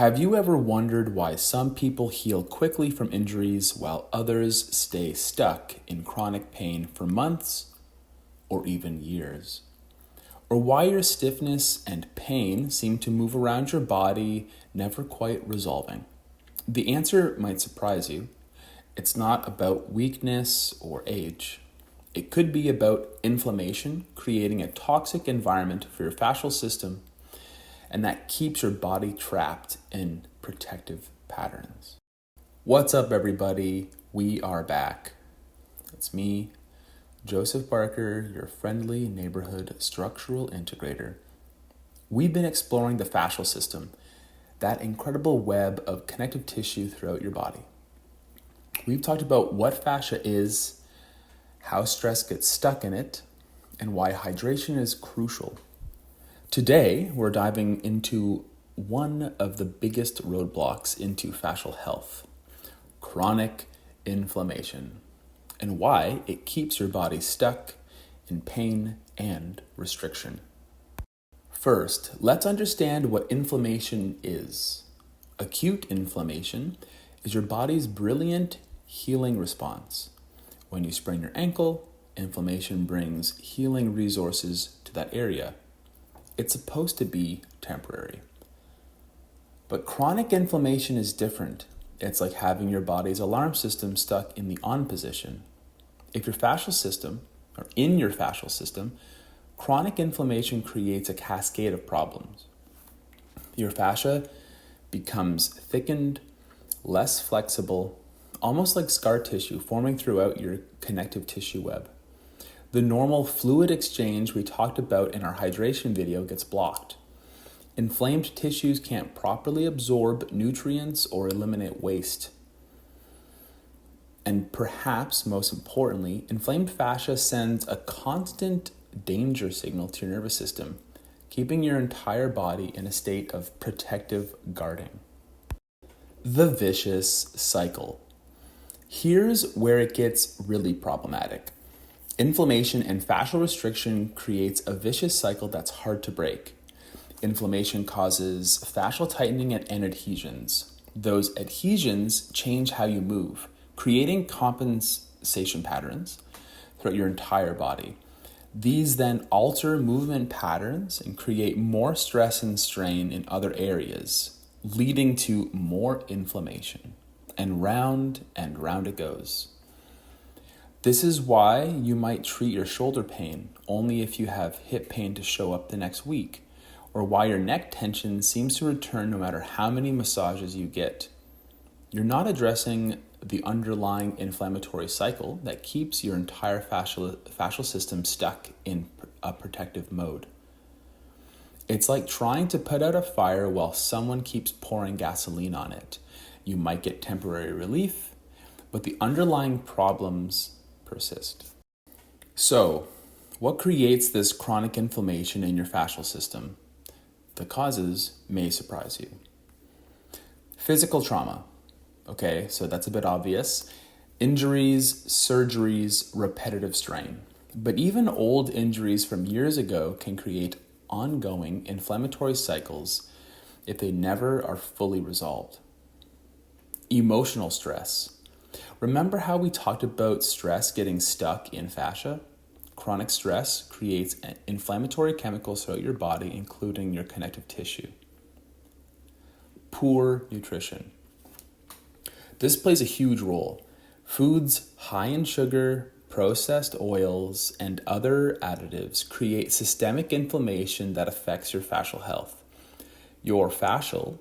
Have you ever wondered why some people heal quickly from injuries while others stay stuck in chronic pain for months or even years? Or why your stiffness and pain seem to move around your body, never quite resolving? The answer might surprise you. It's not about weakness or age. It could be about inflammation, creating a toxic environment for your fascial system, and that keeps your body trapped in protective patterns. What's up, everybody? We are back. It's me, Joseph Barker, your friendly neighborhood structural integrator. We've been exploring the fascial system, that incredible web of connective tissue throughout your body. We've talked about what fascia is, how stress gets stuck in it, and why hydration is crucial. Today, we're diving into one of the biggest roadblocks into fascial health, chronic inflammation, and why it keeps your body stuck in pain and restriction. First, let's understand what inflammation is. Acute inflammation is your body's brilliant healing response. When you sprain your ankle, inflammation brings healing resources to that area. It's supposed to be temporary. But chronic inflammation is different. It's like having your body's alarm system stuck in the on position. If your fascial system, or in your fascial system, chronic inflammation creates a cascade of problems. Your fascia becomes thickened, less flexible, almost like scar tissue forming throughout your connective tissue web. The normal fluid exchange we talked about in our hydration video gets blocked. Inflamed tissues can't properly absorb nutrients or eliminate waste. And perhaps most importantly, inflamed fascia sends a constant danger signal to your nervous system, keeping your entire body in a state of protective guarding. The vicious cycle. Here's where it gets really problematic. Inflammation and fascial restriction creates a vicious cycle that's hard to break. Inflammation causes fascial tightening and adhesions. Those adhesions change how you move, creating compensation patterns throughout your entire body. These then alter movement patterns and create more stress and strain in other areas, leading to more inflammation. And round it goes. This is why you might treat your shoulder pain only if you have hip pain to show up the next week, or why your neck tension seems to return no matter how many massages you get. You're not addressing the underlying inflammatory cycle that keeps your entire fascial system stuck in a protective mode. It's like trying to put out a fire while someone keeps pouring gasoline on it. You might get temporary relief, but the underlying problems persist. So, what creates this chronic inflammation in your fascial system? The causes may surprise you. Physical trauma. Okay, so that's a bit obvious. Injuries, surgeries, repetitive strain. But even old injuries from years ago can create ongoing inflammatory cycles if they never are fully resolved. Emotional stress. Remember how we talked about stress getting stuck in fascia? Chronic stress creates inflammatory chemicals throughout your body, including your connective tissue. Poor nutrition. This plays a huge role. Foods high in sugar, processed oils, and other additives create systemic inflammation that affects your fascial health. Your fascia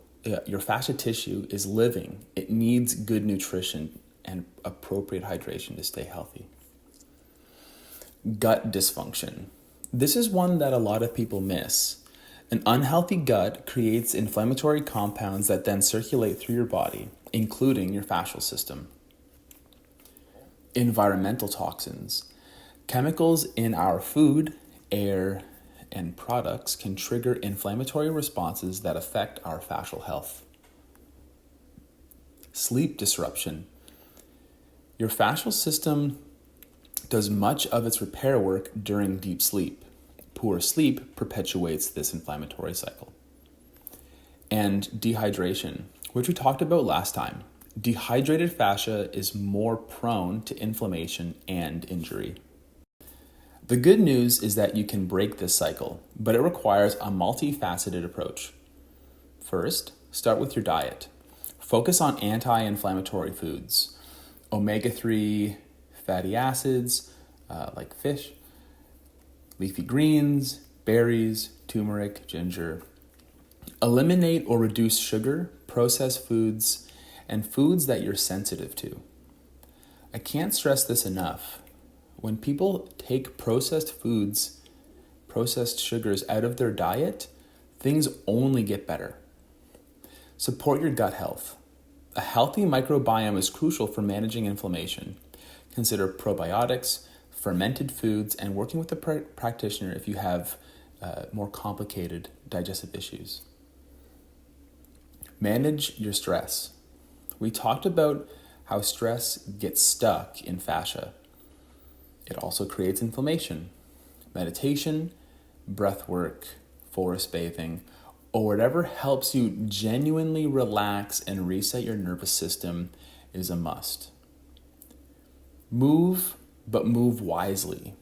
tissue is living. It needs good nutrition and appropriate hydration to stay healthy. Gut dysfunction. This is one that a lot of people miss. An unhealthy gut creates inflammatory compounds that then circulate through your body, including your fascial system. Environmental toxins. Chemicals in our food, air, and products can trigger inflammatory responses that affect our fascial health. Sleep disruption. Your fascial system does much of its repair work during deep sleep. Poor sleep perpetuates this inflammatory cycle. and dehydration, which we talked about last time. Dehydrated fascia is more prone to inflammation and injury. The good news is that you can break this cycle, but it requires a multifaceted approach. First, start with your diet. Focus on anti-inflammatory foods, omega-3 fatty acids like fish, leafy greens, berries, turmeric, ginger. Eliminate or reduce sugar, processed foods, and foods that you're sensitive to. I can't stress this enough. When people take processed foods, processed sugars out of their diet, things only get better. Support your gut health. A healthy microbiome is crucial for managing inflammation. Consider probiotics, fermented foods, and working with a practitioner if you have more complicated digestive issues. Manage your stress. We talked about how stress gets stuck in fascia. It also creates inflammation. Meditation, breath work, forest bathing, or whatever helps you genuinely relax and reset your nervous system is a must. Move, but move wisely.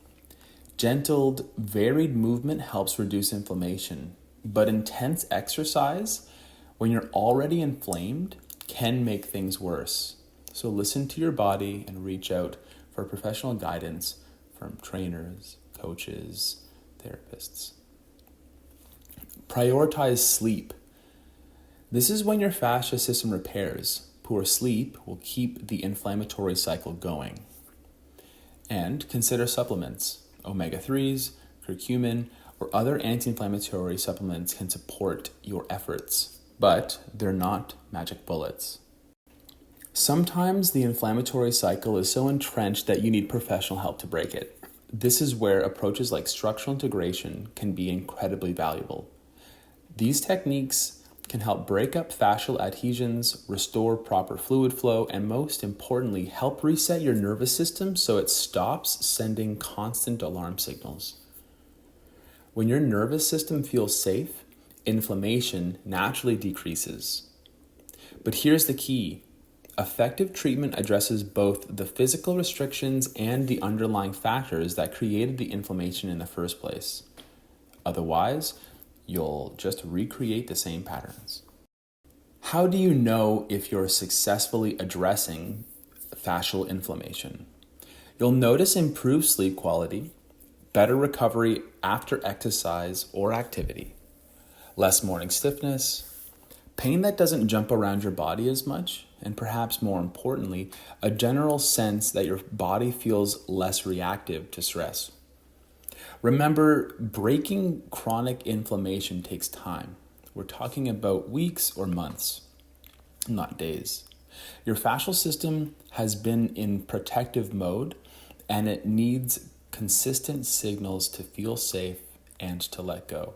Gentle, varied movement helps reduce inflammation, but intense exercise, when you're already inflamed, can make things worse. So listen to your body and reach out for professional guidance from trainers, coaches, therapists. Prioritize sleep. This is when your fascia system repairs. Poor sleep will keep the inflammatory cycle going. And consider supplements. Omega-3s, curcumin, or other anti-inflammatory supplements can support your efforts, but they're not magic bullets. Sometimes the inflammatory cycle is so entrenched that you need professional help to break it. This is where approaches like structural integration can be incredibly valuable. These techniques can help break up fascial adhesions, restore proper fluid flow, and most importantly, help reset your nervous system so it stops sending constant alarm signals. When your nervous system feels safe, inflammation naturally decreases. But here's the key. Effective treatment addresses both the physical restrictions and the underlying factors that created the inflammation in the first place. Otherwise, you'll just recreate the same patterns. How do you know if you're successfully addressing fascial inflammation? You'll notice improved sleep quality, better recovery after exercise or activity, less morning stiffness, pain that doesn't jump around your body as much, and perhaps more importantly, a general sense that your body feels less reactive to stress. Remember, breaking chronic inflammation takes time. We're talking about weeks or months, not days. Your fascial system has been in protective mode, and it needs consistent signals to feel safe and to let go.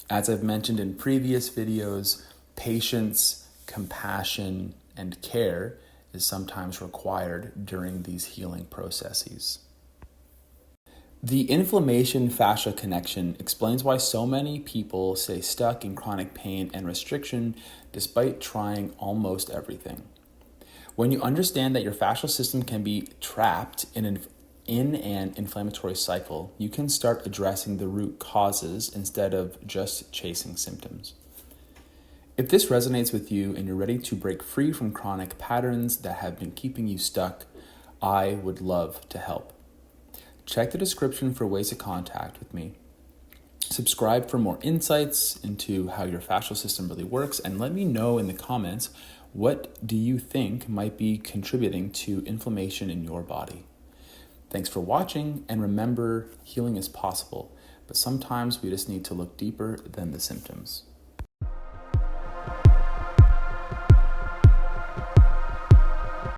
As I've mentioned in previous videos, patience, compassion, and care is sometimes required during these healing processes. The inflammation-fascia connection explains why so many people stay stuck in chronic pain and restriction despite trying almost everything. When you understand that your fascial system can be trapped in an inflammatory cycle, you can start addressing the root causes instead of just chasing symptoms. If this resonates with you and you're ready to break free from chronic patterns that have been keeping you stuck, I would love to help. Check the description for ways to contact with me. Subscribe for more insights into how your fascial system really works, and let me know in the comments, what do you think might be contributing to inflammation in your body? Thanks for watching, and remember, healing is possible, but sometimes we just need to look deeper than the symptoms.